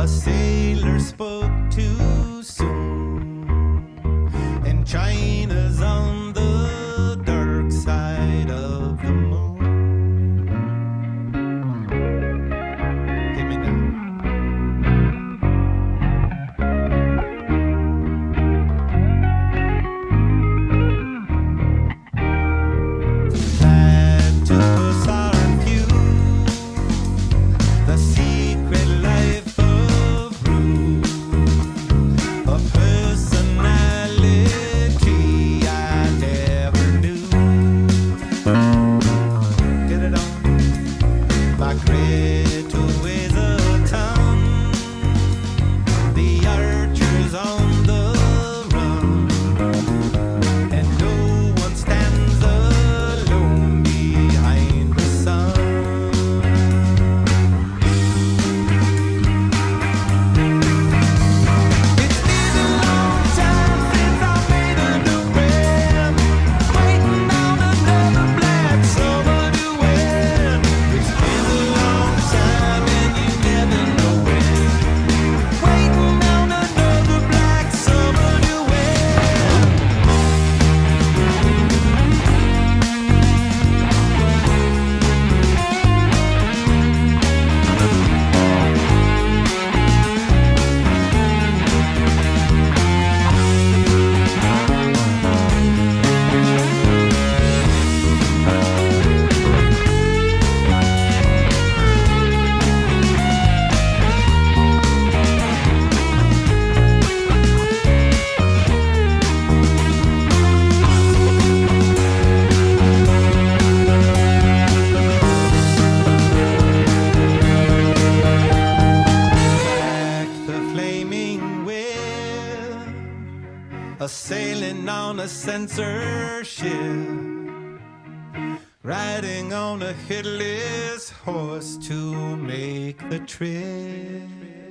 A sailor spoke too soon, and China's on the dark side of the moon. Hit me now. Platypus are few, the secret life of Rue, a personality I never knew. Get it on? My Creto weighs a ton, the archer's on the run, and no one stands alone behind the sun. It's been a long time since I made a new friend, waiting on another black summer to win. It's been a long time and you never know when, waiting on another black summer to win. Back the flaming wheel, a sailing on a censorship, riding on a headless horse to make the trip.